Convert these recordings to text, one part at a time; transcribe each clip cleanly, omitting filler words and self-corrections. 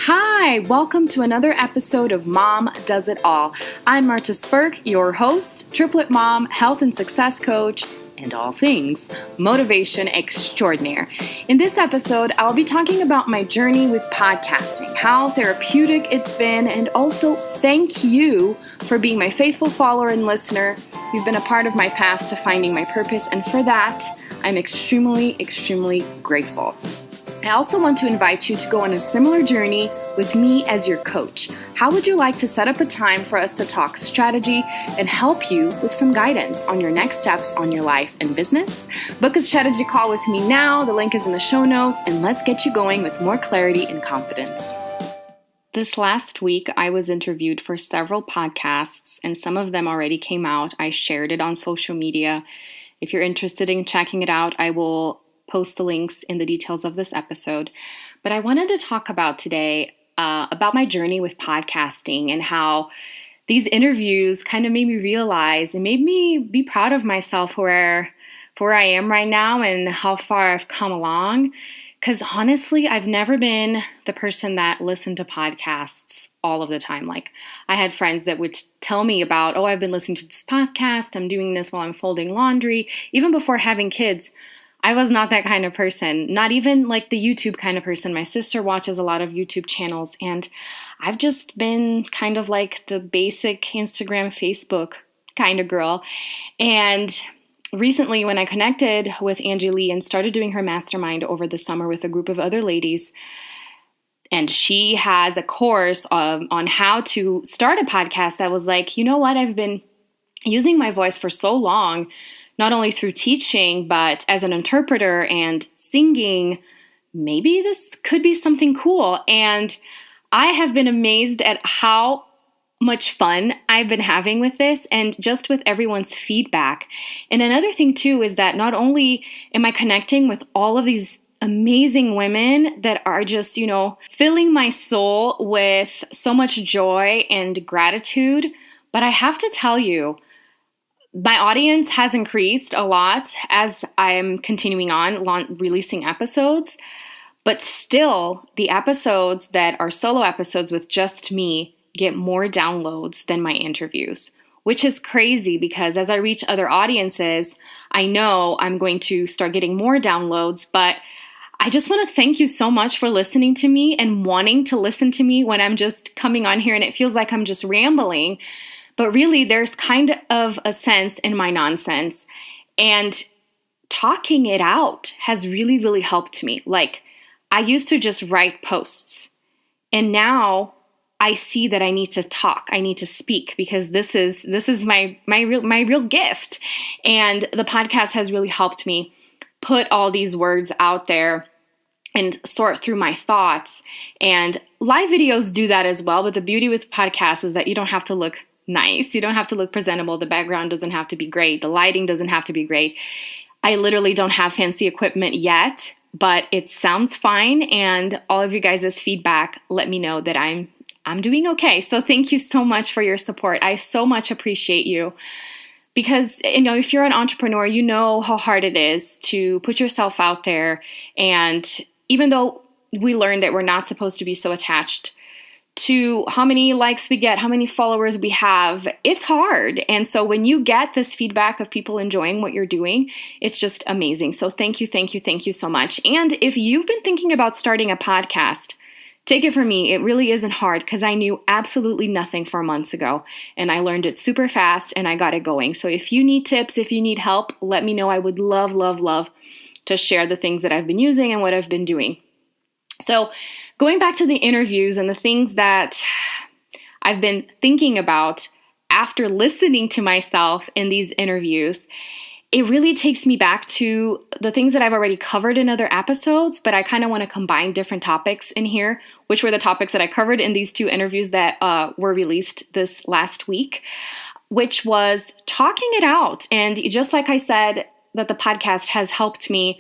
Hi, welcome to another episode of Mom Does It All. I'm Marta Spurk, your host, triplet mom, health and success coach, and all things motivation extraordinaire. In this episode, I'll be talking about my journey with podcasting, how therapeutic it's been, and also thank you for being my faithful follower and listener. You've been a part of my path to finding my purpose, and for that, I'm extremely grateful. I also want to invite you to go on a similar journey with me as your coach. How would you like to set up a time for us to talk strategy and help you with some guidance on your next steps on your life and business? Book a strategy call with me now. The link is in the show notes, and let's get you going with more clarity and confidence. This last week, I was interviewed for several podcasts, and some of them already came out. I shared it on social media. If you're interested in checking it out, I will post the links in the details of this episode. But I wanted to talk about today about my journey with podcasting and how these interviews kind of made me realize and made me be proud of myself for where I am right now and how far I've come along. Because honestly, I've never been the person that listened to podcasts all of the time. Like, I had friends that would tell me about, oh, I've been listening to this podcast, I'm doing this while I'm folding laundry. Even before having kids, I was not that kind of person, not even like the YouTube kind of person. My sister watches a lot of YouTube channels, and I've just been kind of like the basic Instagram, Facebook kind of girl. And recently, when I connected with Angie Lee and started doing her mastermind over the summer with a group of other ladies, and she has a course on how to start a podcast, that was like, you know what, I've been using my voice for so long, not only through teaching, but as an interpreter and singing. Maybe this could be something cool. And I have been amazed at how much fun I've been having with this and just with everyone's feedback. And another thing too is that not only am I connecting with all of these amazing women that are just, filling my soul with so much joy and gratitude, but I have to tell you, my audience has increased a lot as I'm continuing on releasing episodes, but still the episodes that are solo episodes with just me get more downloads than my interviews, which is crazy because as I reach other audiences, I know I'm going to start getting more downloads, but I just want to thank you so much for listening to me and wanting to listen to me when I'm just coming on here and it feels like I'm just rambling. But really, there's kind of a sense in my nonsense. And talking it out has really helped me. Like, I used to just write posts. And now I see that I need to talk. I need to speak because this is my real gift. And the podcast has really helped me put all these words out there and sort through my thoughts. And live videos do that as well. But the beauty with podcasts is that you don't have to look nice. You don't have to look presentable. The background doesn't have to be great. The lighting doesn't have to be great. I literally don't have fancy equipment yet, but it sounds fine. And all of you guys' feedback let me know that I'm doing okay. So thank you so much for your support. I so much appreciate you because, if you're an entrepreneur, you know how hard it is to put yourself out there. And even though we learned that we're not supposed to be so attached to how many likes we get, how many followers we have, it's hard. And so when you get this feedback of people enjoying what you're doing, it's just amazing. So thank you so much. And if you've been thinking about starting a podcast, take it from me, it really isn't hard because I knew absolutely nothing 4 months ago and I learned it super fast and I got it going. So if you need tips, if you need help, let me know. I would love to share the things that I've been using and what I've been doing. So going back to the interviews and the things that I've been thinking about after listening to myself in these interviews, it really takes me back to the things that I've already covered in other episodes, but I kind of want to combine different topics in here, which were the topics that I covered in these 2 interviews that were released this last week, which was talking it out. And just like I said, that the podcast has helped me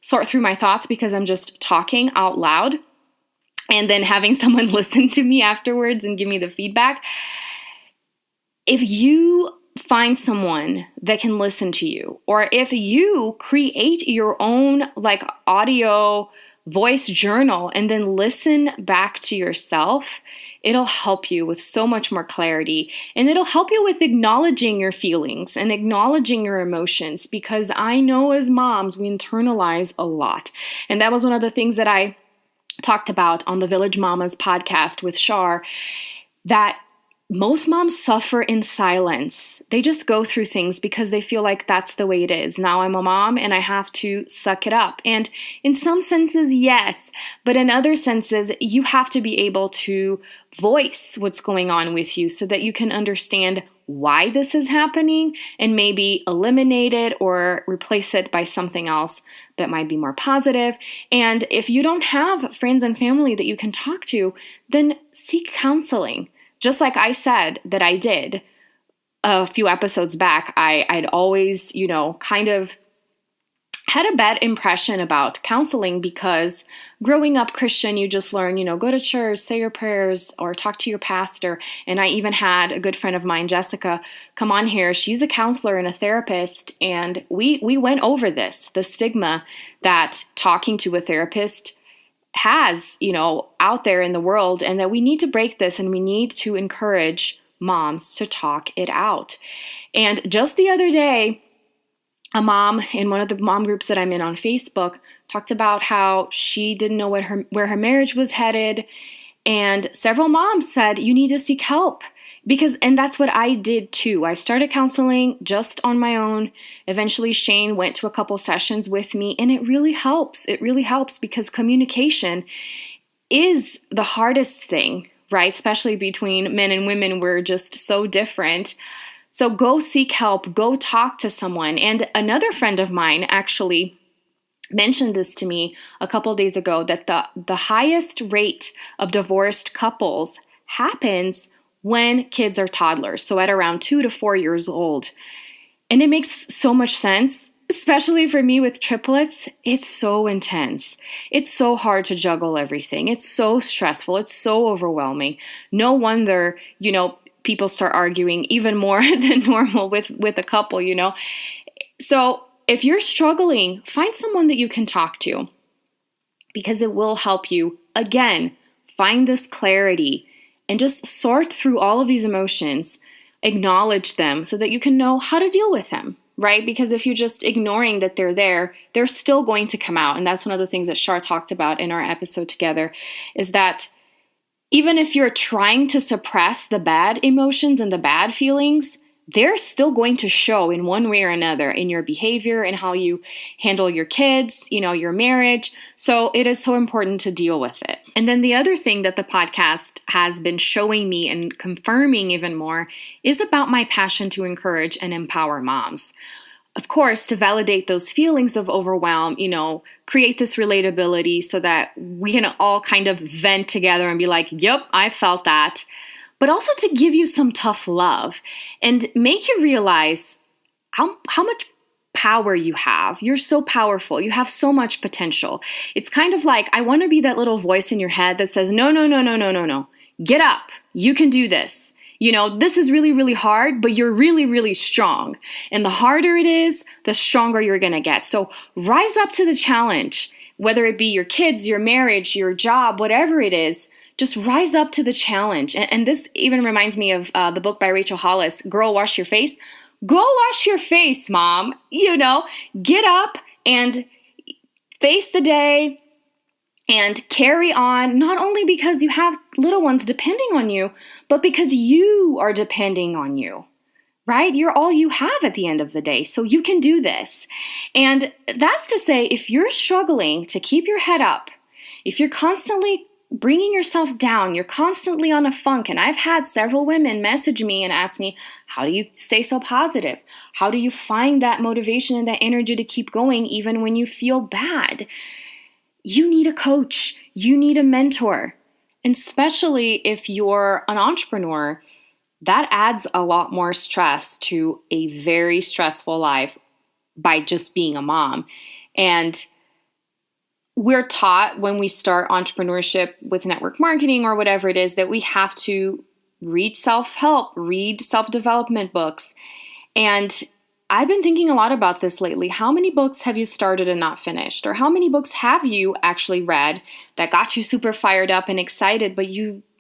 sort through my thoughts because I'm just talking out loud. And then having someone listen to me afterwards and give me the feedback. If you find someone that can listen to you, or if you create your own audio voice journal and then listen back to yourself, it'll help you with so much more clarity. And it'll help you with acknowledging your feelings and acknowledging your emotions, because I know as moms, we internalize a lot. And that was one of the things that I talked about on the Village Mamas podcast with Char, that most moms suffer in silence. They just go through things because they feel like that's the way it is. Now I'm a mom and I have to suck it up. And in some senses, yes. But in other senses, you have to be able to voice what's going on with you so that you can understand why this is happening and maybe eliminate it or replace it by something else that might be more positive. And if you don't have friends and family that you can talk to, then seek counseling. Just like I said that I did a few episodes back, I'd always, kind of had a bad impression about counseling because growing up Christian, you just learn, go to church, say your prayers, or talk to your pastor. And I even had a good friend of mine, Jessica, come on here. She's a counselor and a therapist. And we went over this, the stigma that talking to a therapist has, out there in the world, and that we need to break this and we need to encourage moms to talk it out. And just the other day, a mom in one of the mom groups that I'm in on Facebook talked about how she didn't know where her marriage was headed. And several moms said, you need to seek help. And that's what I did too. I started counseling just on my own. Eventually, Shane went to a couple sessions with me, and it really helps. It really helps because communication is the hardest thing, right? Especially between men and women, we're just so different. So go seek help, go talk to someone. And another friend of mine actually mentioned this to me a couple of days ago, that the highest rate of divorced couples happens when kids are toddlers, so at around 2 to 4 years old. And it makes so much sense, especially for me with triplets. It's so intense. It's so hard to juggle everything. It's so stressful. It's so overwhelming. No wonder, people start arguing even more than normal with a couple, So if you're struggling, find someone that you can talk to, because it will help you, again, find this clarity and just sort through all of these emotions, acknowledge them so that you can know how to deal with them, right? Because if you're just ignoring that they're there, they're still going to come out. And that's one of the things that Char talked about in our episode together, is that even if you're trying to suppress the bad emotions and the bad feelings, they're still going to show in one way or another in your behavior and how you handle your kids, your marriage. So it is so important to deal with it. And then the other thing that the podcast has been showing me and confirming even more is about my passion to encourage and empower moms. Of course, to validate those feelings of overwhelm, create this relatability so that we can all kind of vent together and be like, yep, I felt that. But also to give you some tough love and make you realize how much power you have. You're so powerful. You have so much potential. It's kind of like, I want to be that little voice in your head that says, no, no, no, no, no, no, no. Get up. You can do this. This is really, really hard, but you're really, really strong. And the harder it is, the stronger you're going to get. So rise up to the challenge, whether it be your kids, your marriage, your job, whatever it is. Just rise up to the challenge. And this even reminds me of the book by Rachel Hollis, Girl, Wash Your Face. Go wash your face, mom. Get up and face the day and carry on, not only because you have little ones depending on you, but because you are depending on you, right? You're all you have at the end of the day, so you can do this. And that's to say, if you're struggling to keep your head up, if you're constantly bringing yourself down, you're constantly on a funk. And I've had several women message me and ask me, how do you stay so positive? How do you find that motivation and that energy to keep going even when you feel bad? You need a coach. You need a mentor. And especially if you're an entrepreneur, that adds a lot more stress to a very stressful life by just being a mom. And we're taught when we start entrepreneurship with network marketing or whatever it is that we have to read self-help, read self-development books. And I've been thinking a lot about this lately. How many books have you started and not finished? Or how many books have you actually read that got you super fired up and excited, but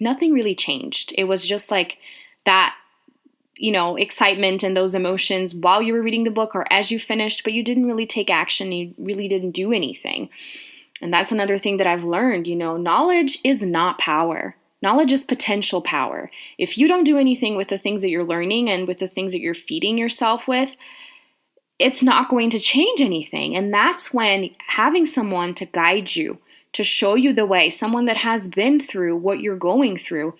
nothing really changed? It was just like that, excitement and those emotions while you were reading the book or as you finished, but you didn't really take action. You really didn't do anything. And that's another thing that I've learned, knowledge is not power. Knowledge is potential power. If you don't do anything with the things that you're learning and with the things that you're feeding yourself with, it's not going to change anything. And that's when having someone to guide you, to show you the way, someone that has been through what you're going through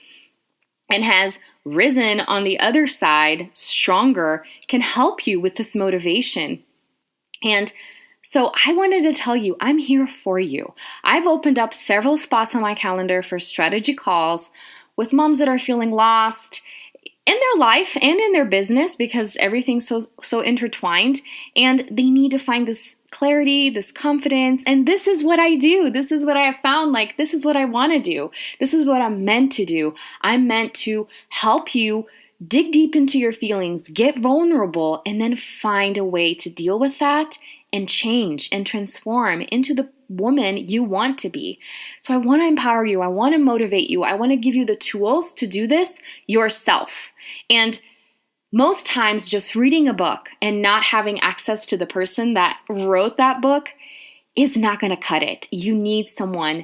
and has risen on the other side stronger, can help you with this motivation. And so I wanted to tell you, I'm here for you. I've opened up several spots on my calendar for strategy calls with moms that are feeling lost in their life and in their business because everything's so intertwined, and they need to find this clarity, this confidence, and this is what I do. This is what I have found. This is what I want to do. This is what I'm meant to do. I'm meant to help you dig deep into your feelings, get vulnerable, and then find a way to deal with that and change and transform into the woman you want to be. So I want to empower you. I want to motivate you. I want to give you the tools to do this yourself. And most times just reading a book and not having access to the person that wrote that book is not going to cut it. You need someone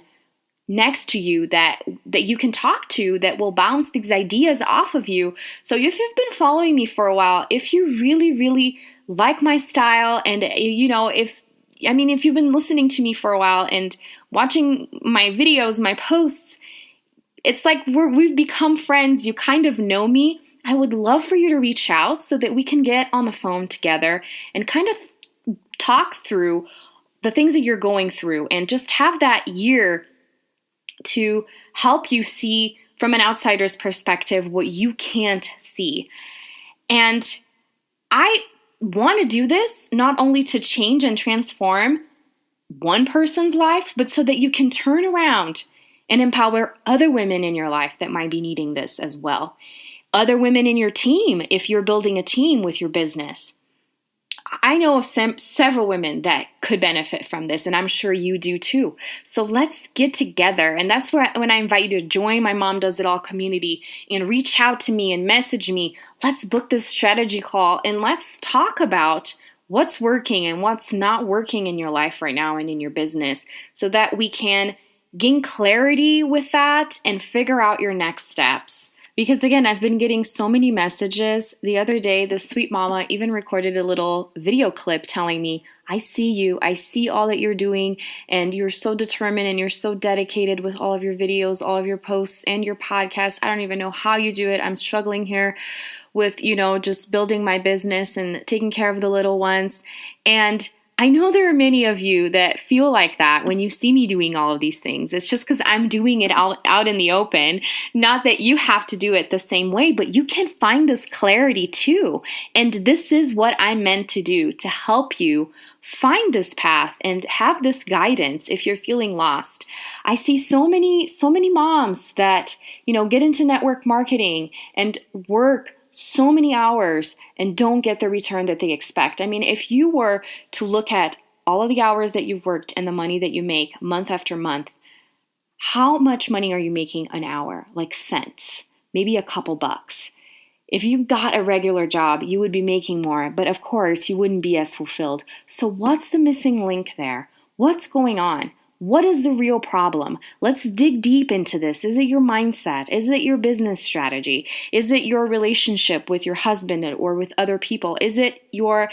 next to you that you can talk to that will bounce these ideas off of you. So if you've been following me for a while, if you really, really like my style and, if you've been listening to me for a while and watching my videos, my posts, it's like we've become friends. You kind of know me. I would love for you to reach out so that we can get on the phone together and kind of talk through the things that you're going through and just have that ear to help you see from an outsider's perspective what you can't see. And I want to do this not only to change and transform one person's life, but so that you can turn around and empower other women in your life that might be needing this as well. Other women in your team, if you're building a team with your business. I know of several women that could benefit from this, and I'm sure you do too. So let's get together. And that's when I invite you to join my Mom Does It All community and reach out to me and message me. Let's book this strategy call and let's talk about what's working and what's not working in your life right now and in your business so that we can gain clarity with that and figure out your next steps. Because again, I've been getting so many messages. The other day, this sweet mama even recorded a little video clip telling me, I see you, I see all that you're doing, and you're so determined and you're so dedicated with all of your videos, all of your posts, and your podcast. I don't even know how you do it. I'm struggling here with, just building my business and taking care of the little ones. And I know there are many of you that feel like that when you see me doing all of these things. It's just because I'm doing it out in the open. Not that you have to do it the same way, but you can find this clarity too. And this is what I'm meant to do, to help you find this path and have this guidance if you're feeling lost. I see so many moms that, get into network marketing and work so many hours and don't get the return that they expect. I mean, if you were to look at all of the hours that you've worked and the money that you make month after month, how much money are you making an hour? Like cents, maybe a couple bucks. If you got a regular job, you would be making more, but of course you wouldn't be as fulfilled. So what's the missing link there? What's going on? What is the real problem? Let's dig deep into this. Is it your mindset? Is it your business strategy? Is it your relationship with your husband or with other people? Is it your,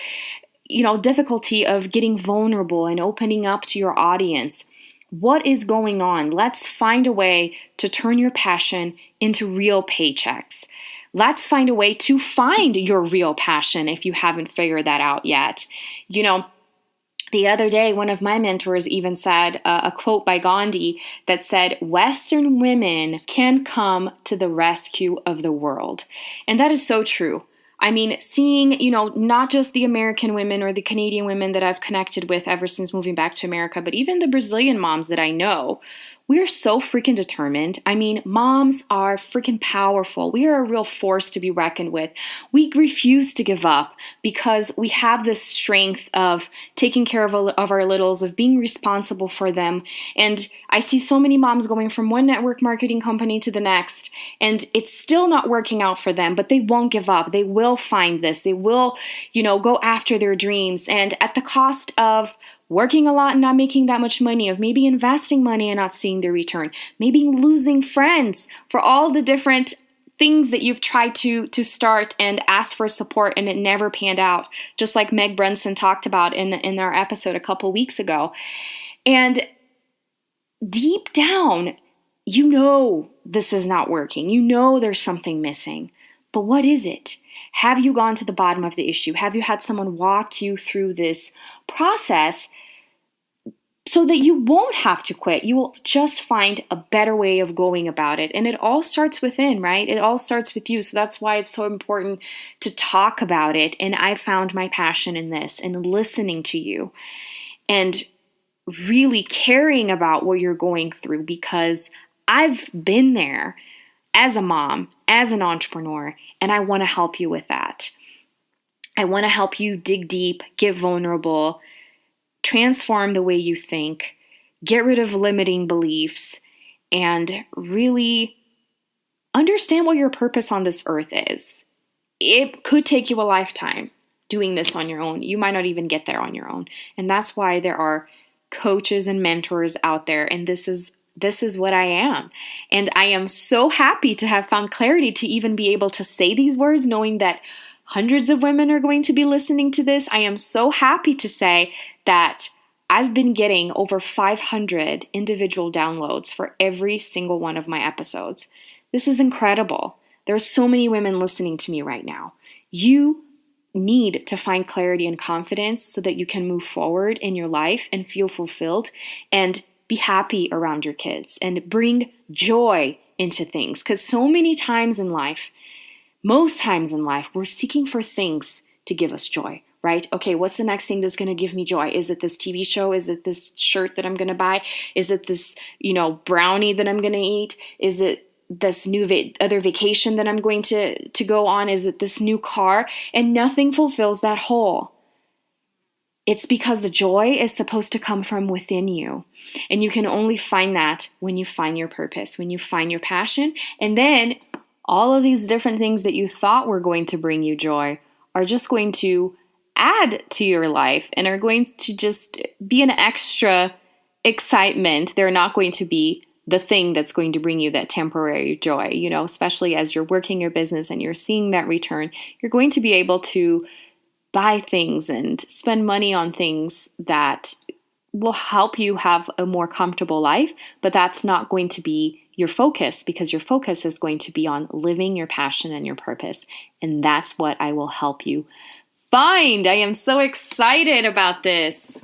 difficulty of getting vulnerable and opening up to your audience? What is going on? Let's find a way to turn your passion into real paychecks. Let's find a way to find your real passion if you haven't figured that out yet. The other day, one of my mentors even said a quote by Gandhi that said, Western women can come to the rescue of the world. And that is so true. I mean, seeing, not just the American women or the Canadian women that I've connected with ever since moving back to America, but even the Brazilian moms that I know, we're so freaking determined. I mean, moms are freaking powerful. We are a real force to be reckoned with. We refuse to give up because we have this strength of taking care of our littles, of being responsible for them. And I see so many moms going from one network marketing company to the next, and it's still not working out for them, but they won't give up. They will find this. They will, go after their dreams. And at the cost of working a lot and not making that much money, of maybe investing money and not seeing the return, maybe losing friends for all the different things that you've tried to start and asked for support and it never panned out, just like Meg Brunson talked about in our episode a couple weeks ago. And deep down, this is not working. There's something missing. But what is it? Have you gone to the bottom of the issue? Have you had someone walk you through this process so that you won't have to quit? You will just find a better way of going about it. And it all starts within, right? It all starts with you. So that's why it's so important to talk about it. And I found my passion in this and listening to you and really caring about what you're going through, because I've been there as a mom, as an entrepreneur, and I want to help you with that. I want to help you dig deep, get vulnerable, transform the way you think, get rid of limiting beliefs, and really understand what your purpose on this earth is. It could take you a lifetime doing this on your own. You might not even get there on your own. And that's why there are coaches and mentors out there, and this is what I am. And I am so happy to have found clarity to even be able to say these words, knowing that hundreds of women are going to be listening to this. I am so happy to say that I've been getting over 500 individual downloads for every single one of my episodes. This is incredible. There's so many women listening to me right now. You need to find clarity and confidence so that you can move forward in your life and feel fulfilled and be happy around your kids and bring joy into things. Because so many times in life, most times in life, we're seeking for things to give us joy, right? Okay, what's the next thing that's going to give me joy? Is it this TV show? Is it this shirt that I'm going to buy? Is it this, brownie that I'm going to eat? Is it this new other vacation that I'm going to go on? Is it this new car? And nothing fulfills that hole. It's because the joy is supposed to come from within you. And you can only find that when you find your purpose, when you find your passion. And then all of these different things that you thought were going to bring you joy are just going to add to your life and are going to just be an extra excitement. They're not going to be the thing that's going to bring you that temporary joy, especially as you're working your business and you're seeing that return. You're going to be able to buy things and spend money on things that will help you have a more comfortable life, but that's not going to be your focus, because your focus is going to be on living your passion and your purpose. And that's what I will help you find. I am so excited about this.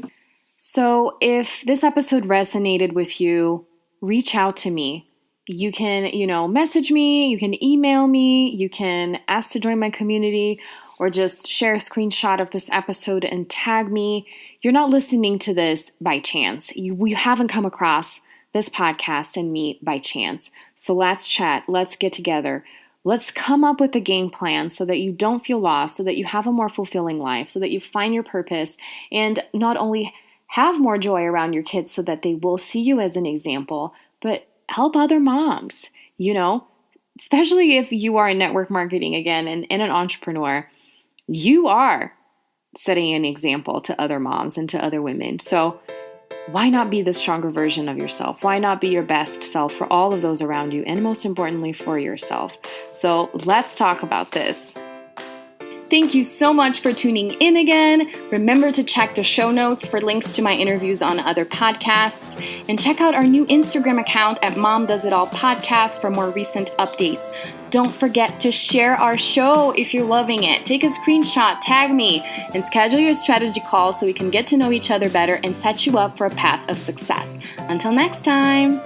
So if this episode resonated with you, reach out to me. You can, message me, you can email me, you can ask to join my community, or just share a screenshot of this episode and tag me. You're not listening to this by chance. You haven't come across this podcast and me by chance. So let's chat, let's get together. Let's come up with a game plan so that you don't feel lost, so that you have a more fulfilling life, so that you find your purpose and not only have more joy around your kids so that they will see you as an example, but help other moms, especially if you are in network marketing again and an entrepreneur. You are setting an example to other moms and to other women. So why not be the stronger version of yourself? Why not be your best self for all of those around you, and most importantly for yourself? So let's talk about this. Thank you so much for tuning in again. Remember to check the show notes for links to my interviews on other podcasts, and check out our new Instagram account at Mom Does It All Podcast for more recent updates. Don't forget to share our show if you're loving it. Take a screenshot, tag me, and schedule your strategy call so we can get to know each other better and set you up for a path of success. Until next time.